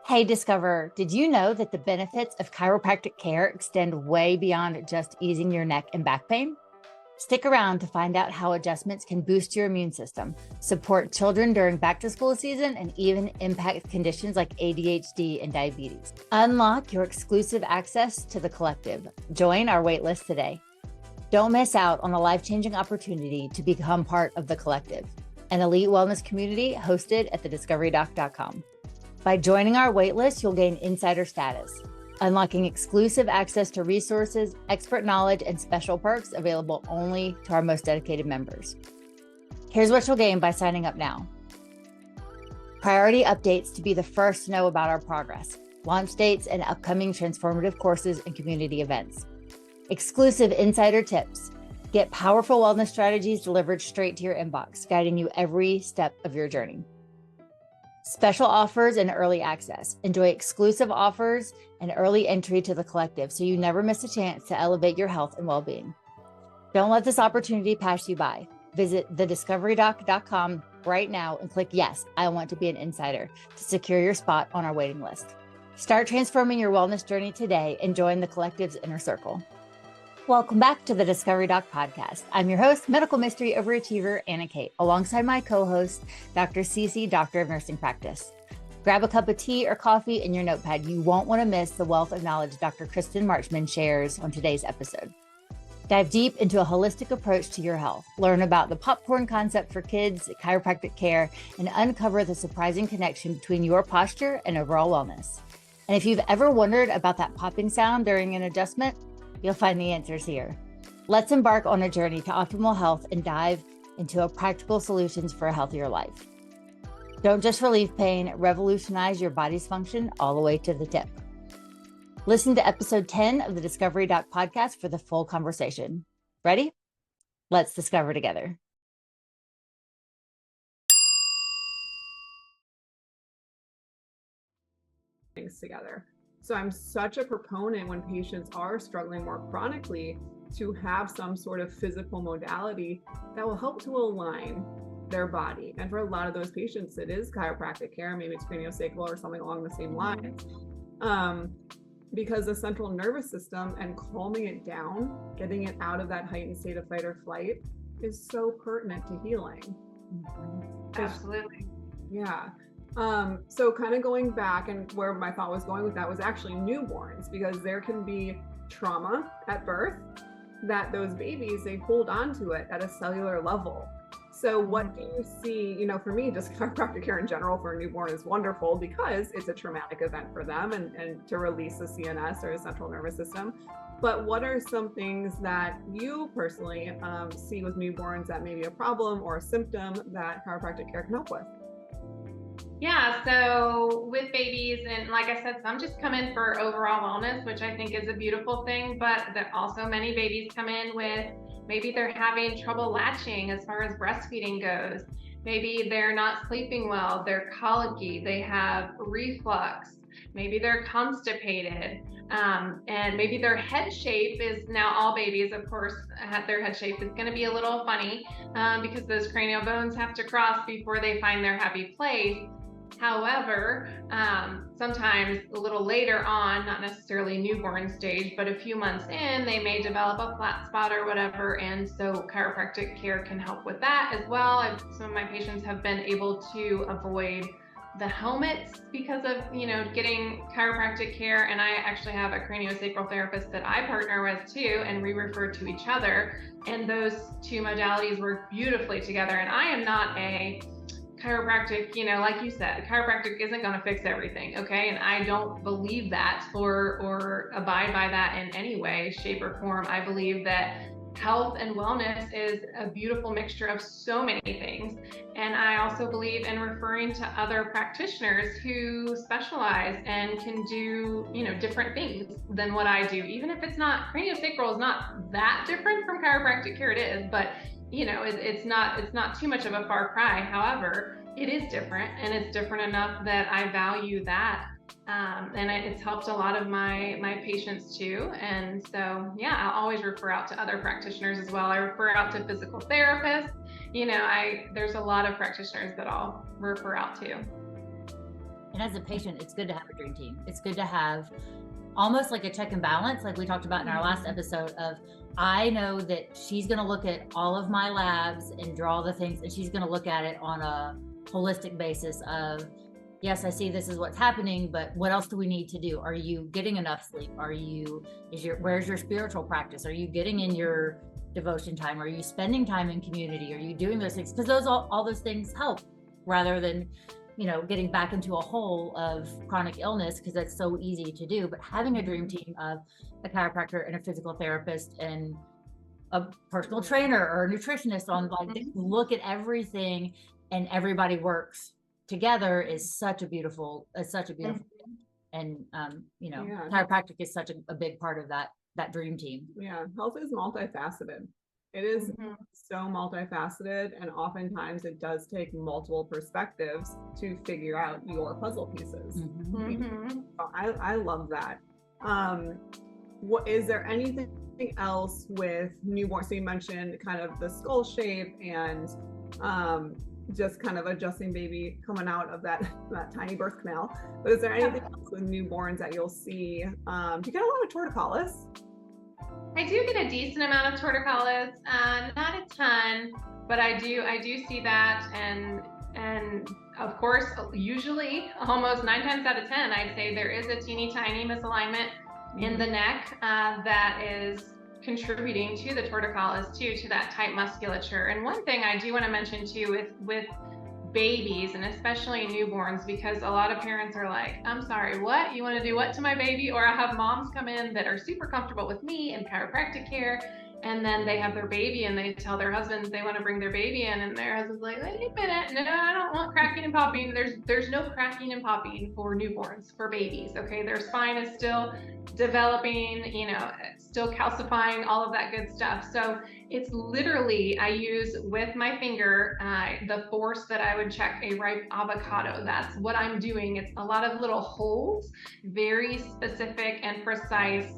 Hey, Discoverer, did you know that the benefits of chiropractic care extend way beyond just easing your neck and back pain? Stick around to find out how adjustments can boost your immune system, support children during back to school season, and even impact conditions like ADHD and diabetes. Unlock your exclusive access to the collective. Join our waitlist today. Don't miss out on a life-changing opportunity to become part of the collective, an elite wellness community hosted at thediscoverydoc.com. By joining our waitlist, you'll gain insider status, unlocking exclusive access to resources, expert knowledge, and special perks available only to our most dedicated members. Here's what you'll gain by signing up now. Priority updates to be the first to know about our progress, launch dates, and upcoming transformative courses and community events. Exclusive insider tips. Get powerful wellness strategies delivered straight to your inbox, guiding you every step of your journey. Special offers and early access. Enjoy exclusive offers and early entry to the collective so you never miss a chance to elevate your health and well-being. Don't let this opportunity pass you by. Visit thediscoverydoc.com right now and click Yes, I want to be an insider to secure your spot on our waiting list. Start transforming your wellness journey today and join the collective's inner circle. Welcome back to the Discovery Doc podcast. I'm your host, medical mystery overachiever, Anna Kate, alongside my co-host, Dr. CeCe, Doctor of Nursing Practice. Grab a cup of tea or coffee in your notepad. You won't want to miss the wealth of knowledge Dr. Kristen Marchman shares on today's episode. Dive deep into a holistic approach to your health. Learn about the popcorn concept for kids, chiropractic care, and uncover the surprising connection between your posture and overall wellness. And if you've ever wondered about that popping sound during an adjustment, you'll find the answers here. Let's embark on a journey to optimal health and dive into practical solutions for a healthier life. Don't just relieve pain, revolutionize your body's function all the way to the tip. Listen to episode 10 of the Discovery Doc podcast for the full conversation. Ready? Let's discover together. Things together. So I'm such a proponent when patients are struggling more chronically to have some sort of physical modality that will help to align their body. And for a lot of those patients, it is chiropractic care, maybe it's craniosacral or something along the same lines. Because the central nervous system and calming it down, getting it out of that heightened state of fight or flight is so pertinent to healing. Absolutely. Yeah. So kind of going back, and where my thought was going with that was actually newborns, because there can be trauma at birth that those babies, they hold on to it at a cellular level. So what do you see, for me, just chiropractic care in general for a newborn is wonderful because it's a traumatic event for them and to release the CNS or the central nervous system. But what are some things that you personally see with newborns that may be a problem or a symptom that chiropractic care can help with? Yeah, so with babies, and like I said, some just come in for overall wellness, which I think is a beautiful thing, but that also many babies come in with maybe they're having trouble latching as far as breastfeeding goes. Maybe they're not sleeping well, they're colicky, they have reflux, maybe they're constipated, and maybe their head shape is, now all babies, of course, their head shape is going to be a little funny because those cranial bones have to cross before they find their happy place. However, sometimes a little later on, not necessarily newborn stage, but a few months in, they may develop a flat spot or whatever. And so chiropractic care can help with that as well. Some of my patients have been able to avoid the helmets because of, getting chiropractic care. And I actually have a craniosacral therapist that I partner with too, and we refer to each other. And those two modalities work beautifully together. And I am not a chiropractic, like you said, chiropractic isn't going to fix everything, okay? And I don't believe that or abide by that in any way, shape, or form. I believe that health and wellness is a beautiful mixture of so many things. And I also believe in referring to other practitioners who specialize and can do, different things than what I do. Even if it's not, craniosacral is not that different from chiropractic care, it is, but it's not too much of a far cry. However, it is different, and it's different enough that I value that. And it's helped a lot of my patients too. And so, yeah, I'll always refer out to other practitioners as well. I refer out to physical therapists. There's a lot of practitioners that I'll refer out to. And as a patient, it's good to have a dream team. It's good to have almost like a check and balance, like we talked about in our last episode of, I know that she's going to look at all of my labs and draw the things, and she's going to look at it on a holistic basis of, yes, I see this is what's happening, but what else do we need to do? Are you getting enough sleep? Where's your spiritual practice? Are you getting in your devotion time? Are you spending time in community? Are you doing those things? Because all those things help, rather than, getting back into a hole of chronic illness, because that's so easy to do. But having a dream team of a chiropractor and a physical therapist and a personal trainer or a nutritionist on, like, look at everything and everybody works together is such a beautiful thing. And chiropractic is such a big part of that dream team. Yeah, health is multifaceted. It is so multifaceted, and oftentimes it does take multiple perspectives to figure out your puzzle pieces. I love that. What is there anything else with newborn? So you mentioned kind of the skull shape and just kind of adjusting baby coming out of that tiny birth canal. But is there anything else with newborns that you'll see? Do you get a lot of torticollis? I do get a decent amount of torticollis, not a ton, but I do see that, and of course, usually almost 9 times out of 10, I'd say there is a teeny tiny misalignment in the neck that is contributing to the torticollis too, to that tight musculature. And one thing I do want to mention too with babies, and especially newborns, because a lot of parents are like, I'm sorry, what? You want to do what to my baby? Or I have moms come in that are super comfortable with me in chiropractic care, and then they have their baby and they tell their husbands they want to bring their baby in, and their husband's like, wait a minute, no, I don't want cracking and popping. There's no cracking and popping for newborns, for babies, okay? Their spine is still developing, still calcifying, all of that good stuff. So it's literally, I use with my finger the force that I would check a ripe avocado. That's what I'm doing. It's a lot of little holes, very specific and precise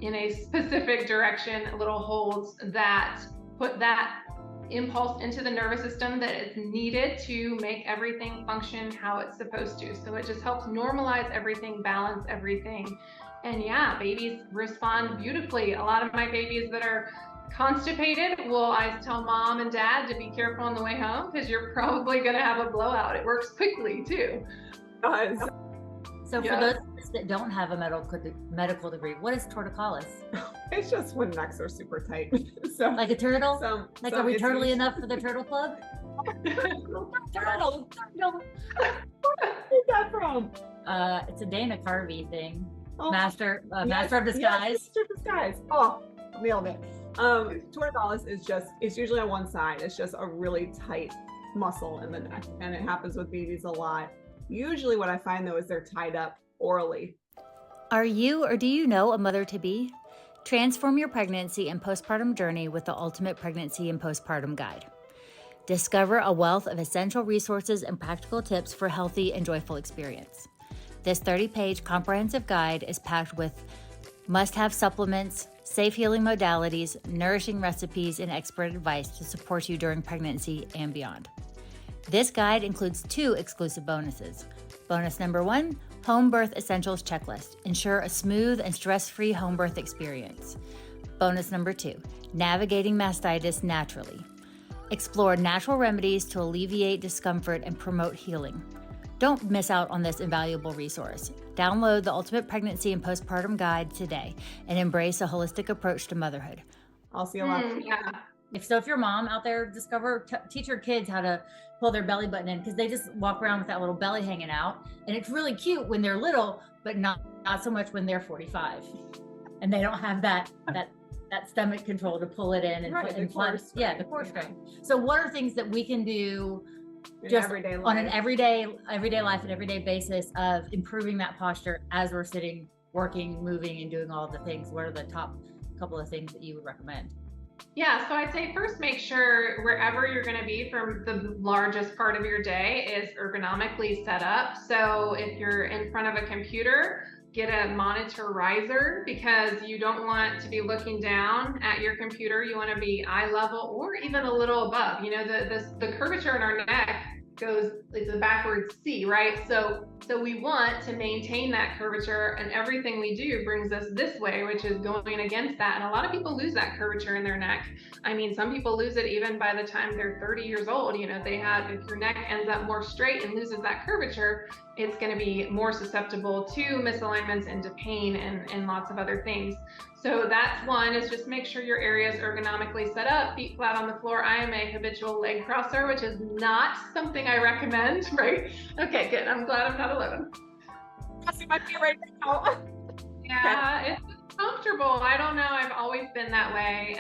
in a specific direction, little holes that put that impulse into the nervous system that is needed to make everything function how it's supposed to. So it just helps normalize everything, balance everything. And yeah, babies respond beautifully. A lot of my babies that are constipated, I tell mom and dad to be careful on the way home, because you're probably going to have a blowout. It works quickly too. So for those that don't have a medical degree, what is torticollis? It's just when necks are super tight. So like a turtle? Are we turtly enough for the turtle club? Turtle. Where's that from? It's a Dana Carvey thing. Master of Disguise. Master of Disguise. Oh, nailed it. Torticollis it's usually on one side. It's just a really tight muscle in the neck, and it happens with babies a lot. Usually what I find though is they're tied up orally. Are you, or do you know, a mother-to-be? Transform your pregnancy and postpartum journey with the Ultimate Pregnancy and Postpartum Guide. Discover a wealth of essential resources and practical tips for healthy and joyful experience. This 30-page comprehensive guide is packed with must-have supplements, safe healing modalities, nourishing recipes, and expert advice to support you during pregnancy and beyond. This guide includes 2 exclusive bonuses. Bonus number 1, Home Birth Essentials Checklist. Ensure a smooth and stress-free home birth experience. Bonus number 2, Navigating Mastitis Naturally. Explore natural remedies to alleviate discomfort and promote healing. Don't miss out on this invaluable resource. Download the Ultimate Pregnancy and Postpartum Guide today and embrace a holistic approach to motherhood. I'll see a lot. If you're a mom out there, teach your kids how to pull their belly button in, because they just walk around with that little belly hanging out, and it's really cute when they're little, but not so much when they're 45, and they don't have that stomach control to pull it in and the core strength. So what are things that we can do everyday life, on an everyday life and everyday basis of improving that posture as we're sitting, working, moving, and doing all of the things? What are the top couple of things that you would recommend? Yeah, so I'd say first, make sure wherever you're going to be for the largest part of your day is ergonomically set up. So if you're in front of a computer, get a monitor riser, because you don't want to be looking down at your computer. You want to be eye level or even a little above. The curvature in our neck it's a backwards C, right? So So we want to maintain that curvature, and everything we do brings us this way, which is going against that. And a lot of people lose that curvature in their neck. I mean, some people lose it even by the time they're 30 years old. You know, if your neck ends up more straight and loses that curvature, it's going to be more susceptible to misalignments and to pain and lots of other things. So that's one, is just make sure your area is ergonomically set up, feet flat on the floor. I am a habitual leg crosser, which is not something I recommend, right? Okay, good. I'm glad I'm not alone. Crossing my feet right now. Yeah, it's comfortable. I don't know. I've always been that way,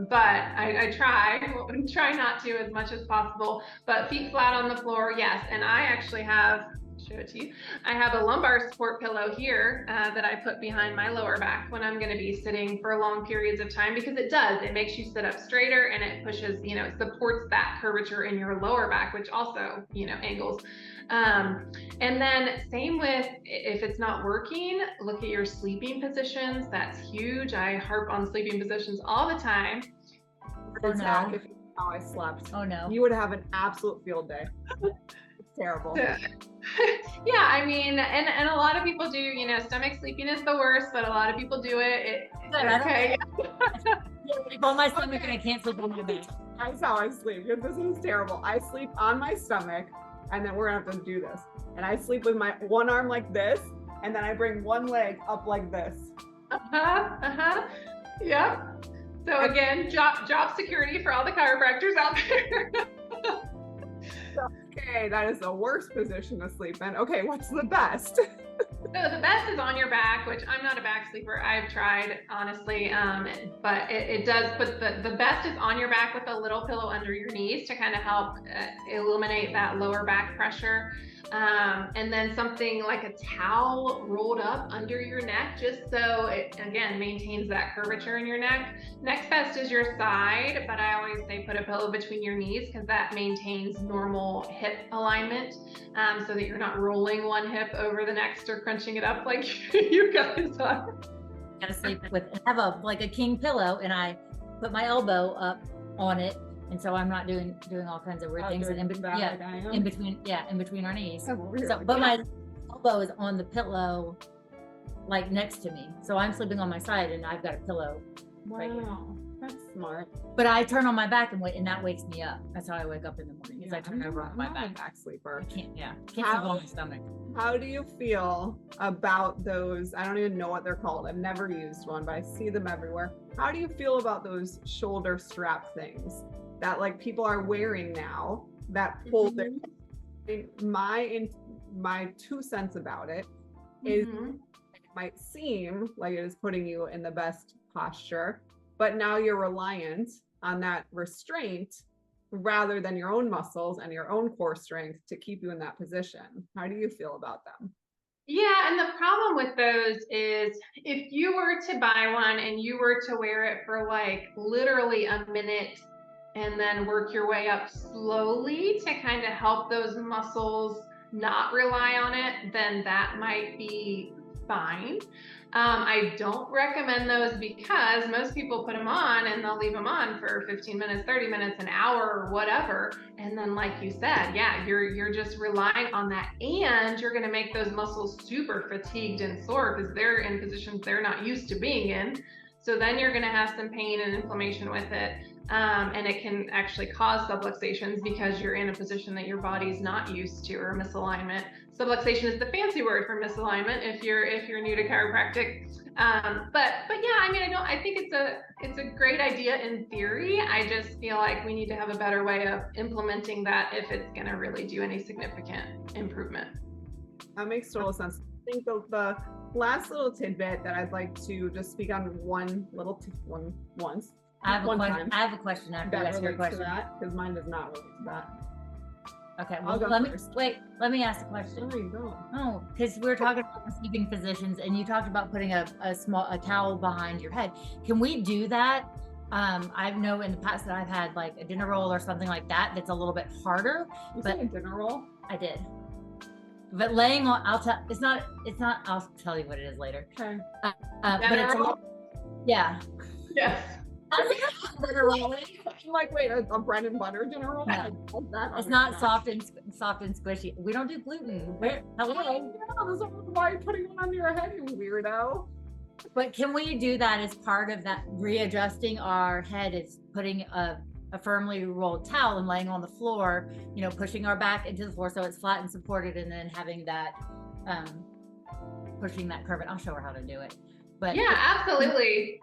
but I try not to as much as possible. But feet flat on the floor, yes. And I actually have, show it to you. I have a lumbar support pillow here that I put behind my lower back when I'm going to be sitting for long periods of time, because it makes you sit up straighter, and it pushes, you know, it supports that curvature in your lower back, which also, you know, angles. And then same with, if it's not working, look at your sleeping positions. That's huge. I harp on sleeping positions all the time. Oh, no. If you know how I slept, oh no, you would have an absolute field day. It's terrible. Yeah, I mean, and a lot of people do, you know, stomach sleeping is the worst, but a lot of people do it. Okay. On my stomach, and I can't sleep on my back. That's how I sleep. This is terrible. I sleep on my stomach, and then we're gonna have to do this. And I sleep with my one arm like this, and then I bring one leg up like this. Yeah. So again, job security for all the chiropractors out there. Okay, that is the worst position to sleep in. Okay, what's the best? So the best is on your back, which I'm not a back sleeper. I've tried, honestly, but it does put the best is on your back with a little pillow under your knees to kind of help eliminate that lower back pressure. And then something like a towel rolled up under your neck, just so it, again, maintains that curvature in your neck. Next best is your side, but I always say put a pillow between your knees, because that maintains normal hip alignment, so that you're not rolling one hip over the next or crunching it up like you guys are. Gotta sleep with, I have a king pillow, and I put my elbow up on it. And so I'm not doing all kinds of weird things. And in between our knees. So, but my elbow is on the pillow, like next to me. So I'm sleeping on my side, and I've got a pillow. Wow, right here. That's smart. But I turn on my back, and that wakes me up. That's how I wake up in the morning. Is I turn over on my I'm back. a back sleeper. I can't sleep on my stomach. How do you feel about those? I don't even know what they're called. I've never used one, but I see them everywhere. How do you feel about those shoulder strap things that like people are wearing now that pull their, my 2 cents about it is it might seem like it is putting you in the best posture, but now you're reliant on that restraint rather than your own muscles and your own core strength to keep you in that position. How do you feel about them? Yeah, and the problem with those is if you were to buy one and you were to wear it for like literally a minute and then work your way up slowly to kind of help those muscles not rely on it, then that might be fine. I don't recommend those, because most people put them on and they'll leave them on for 15 minutes, 30 minutes, an hour, or whatever. And then, like you said, yeah, you're just relying on that, and you're going to make those muscles super fatigued and sore because they're in positions they're not used to being in. So then you're going to have some pain and inflammation with it. And it can actually cause subluxations because you're in a position that your body's not used to, or misalignment. Subluxation is the fancy word for misalignment if you're new to chiropractic. But yeah, I mean, I think it's a great idea in theory. I just feel like we need to have a better way of implementing that if it's going to really do any significant improvement. That makes total sense. I think the last little tidbit that I'd like to just speak on once. I have a question after you ask your question. Because mine does not relate to that. Okay, well, let me ask a question. There you go. Oh, because we were talking about sleeping positions, and you talked about putting a towel behind your head. Can we do that? I know in the past that I've had like a dinner roll or something like that that's a little bit harder. You said a dinner roll? I did. But laying on, it's not, I'll tell you what it is later. Okay. But it's a little, yeah. Yes. Butter roll. I'm like, wait, a bread and butter dinner roll? No. It's not soft and squishy. We don't do gluten. Hello. Yeah, why are you putting one on your head, you weirdo? But can we do that as part of that readjusting our head? Is putting a firmly rolled towel and laying on the floor, pushing our back into the floor so it's flat and supported, and then having that, pushing that curve. I'll show her how to do it. But yeah, absolutely.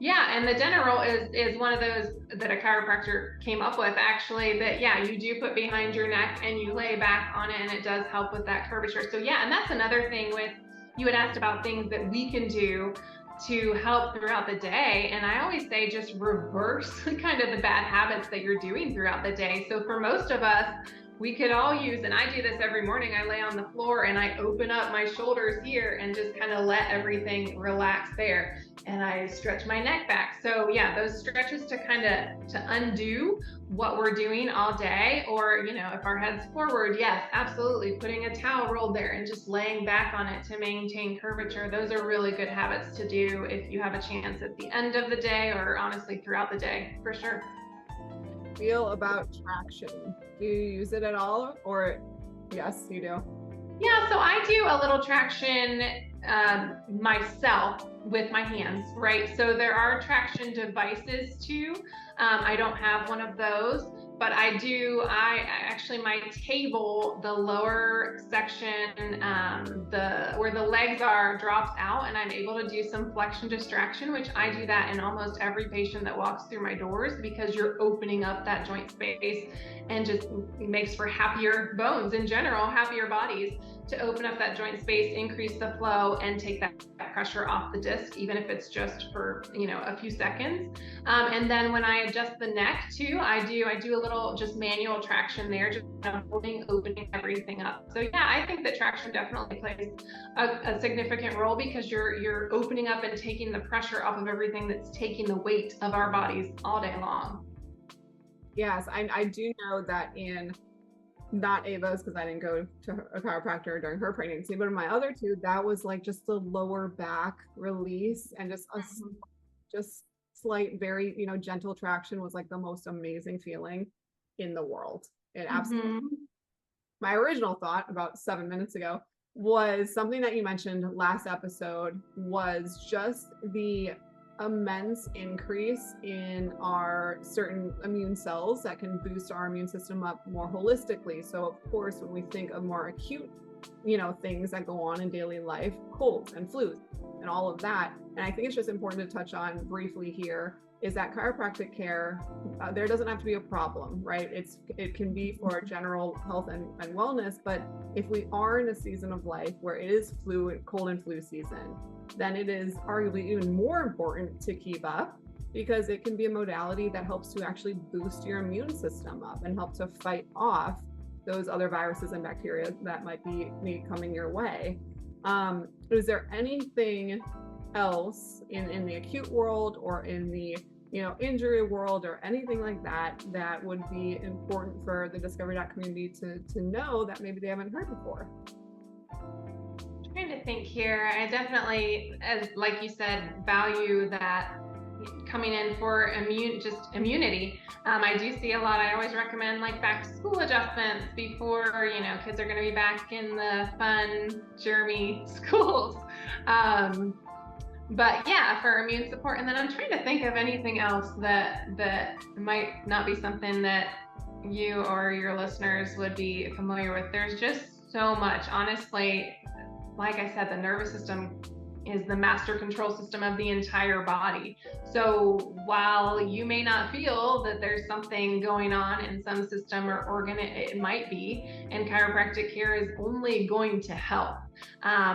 Yeah, and the dinner roll is one of those that a chiropractor came up with, actually, that, yeah, you do put behind your neck and you lay back on it, and it does help with that curvature. So yeah, and that's another thing with, you had asked about things that we can do to help throughout the day. And I always say just reverse kind of the bad habits that you're doing throughout the day. So for most of us, we could all use, and I do this every morning, I lay on the floor and I open up my shoulders here and just kind of let everything relax there. And I stretch my neck back. So yeah, those stretches to undo what we're doing all day. Or, if our head's forward, yes, absolutely. Putting a towel rolled there and just laying back on it to maintain curvature. Those are really good habits to do if you have a chance at the end of the day, or honestly throughout the day, for sure. Feel about traction. Do you use it at all? Or yes, you do? Yeah, so I do a little traction myself with my hands, right? So there are traction devices too. I don't have one of those, but I actually, my table, the lower section, where the legs are, drops out, and I'm able to do some flexion distraction, which I do that in almost every patient that walks through my doors, because you're opening up that joint space, and just makes for happier bones in general, happier bodies, to open up that joint space, increase the flow, and take that pressure off the disc, even if it's just for a few seconds. And then when I adjust the neck too, I do a little just manual traction there, just opening everything up. So yeah, I think that traction definitely plays a significant role, because you're opening up and taking the pressure off of everything that's taking the weight of our bodies all day long. Yes, I do know that in, not Ava's, because I didn't go to a chiropractor during her pregnancy, but in my other two, that was like just the lower back release, and just slight, very, gentle traction was like the most amazing feeling in the world. It absolutely. My original thought about 7 minutes ago was something that you mentioned last episode, was just the immense increase in our certain immune cells that can boost our immune system up more holistically. So of course, when we think of more acute, things that go on in daily life, colds and flus and all of that. And I think it's just important to touch on briefly here is that chiropractic care, there doesn't have to be a problem, right? It can be for general health and wellness, but if we are in a season of life where it is cold and flu season, then it is arguably even more important to keep up, because it can be a modality that helps to actually boost your immune system up and help to fight off those other viruses and bacteria that might be coming your way. Is there anything else in the acute world, or in the injury world, or anything like that would be important for the Discovery Doc community to know that maybe they haven't heard before? Trying to think here. I definitely, as like you said, value that coming in for immunity. I do see a lot. I always recommend like back to school adjustments before kids are going to be back in the fun, germy schools. But yeah, for immune support. And then I'm trying to think of anything else that might not be something that you or your listeners would be familiar with. There's just so much, honestly. Like I said, the nervous system is the master control system of the entire body. So while you may not feel that there's something going on in some system or organ, it might be, and chiropractic care is only going to help.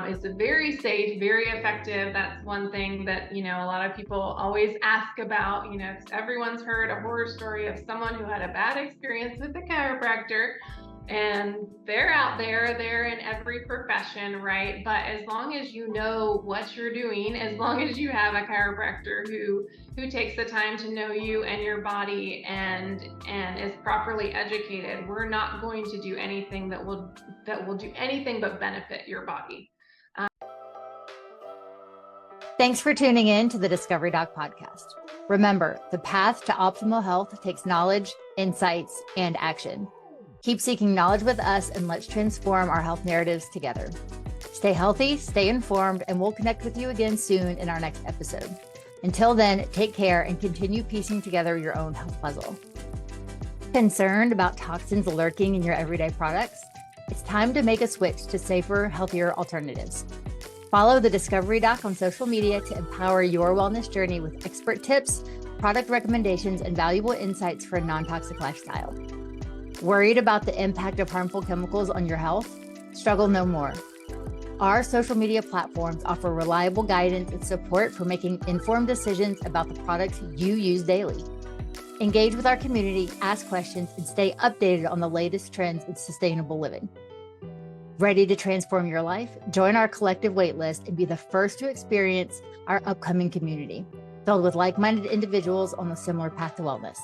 It's a very safe, very effective. That's one thing that, a lot of people always ask about. Everyone's heard a horror story of someone who had a bad experience with a chiropractor. And they're out there, they're in every profession, right? But as long as you know what you're doing, as long as you have a chiropractor who takes the time to know you and your body and is properly educated, we're not going to do anything that will do anything but benefit your body. Thanks for tuning in to the Discovery Doc podcast. Remember, the path to optimal health takes knowledge, insights, and action. Keep seeking knowledge with us, and let's transform our health narratives together. Stay healthy, stay informed, and we'll connect with you again soon in our next episode. Until then, take care and continue piecing together your own health puzzle. Concerned about toxins lurking in your everyday products? It's time to make a switch to safer, healthier alternatives. Follow the Discovery Doc on social media to empower your wellness journey with expert tips, product recommendations, and valuable insights for a non-toxic lifestyle. Worried about the impact of harmful chemicals on your health? Struggle no more. Our social media platforms offer reliable guidance and support for making informed decisions about the products you use daily. Engage with our community, ask questions, and stay updated on the latest trends in sustainable living. Ready to transform your life? Join our collective waitlist and be the first to experience our upcoming community, filled with like-minded individuals on a similar path to wellness.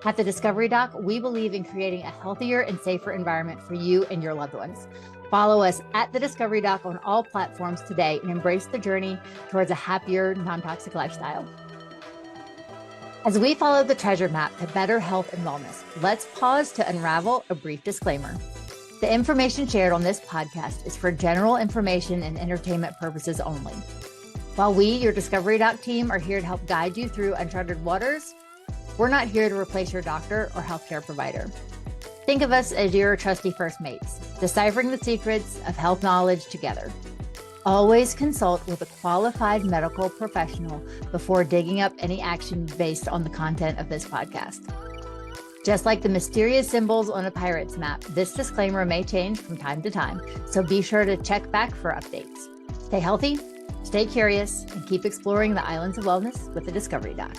At the Discovery Doc, we believe in creating a healthier and safer environment for you and your loved ones. Follow us at the Discovery Doc on all platforms today and embrace the journey towards a happier, non-toxic lifestyle. As we follow the treasure map to better health and wellness, let's pause to unravel a brief disclaimer. The information shared on this podcast is for general information and entertainment purposes only. While we, your Discovery Doc team, are here to help guide you through uncharted waters, we're not here to replace your doctor or healthcare provider. Think of us as your trusty first mates, deciphering the secrets of health knowledge together. Always consult with a qualified medical professional before digging up any action based on the content of this podcast. Just like the mysterious symbols on a pirate's map, this disclaimer may change from time to time, so be sure to check back for updates. Stay healthy, stay curious, and keep exploring the islands of wellness with the Discovery Doc.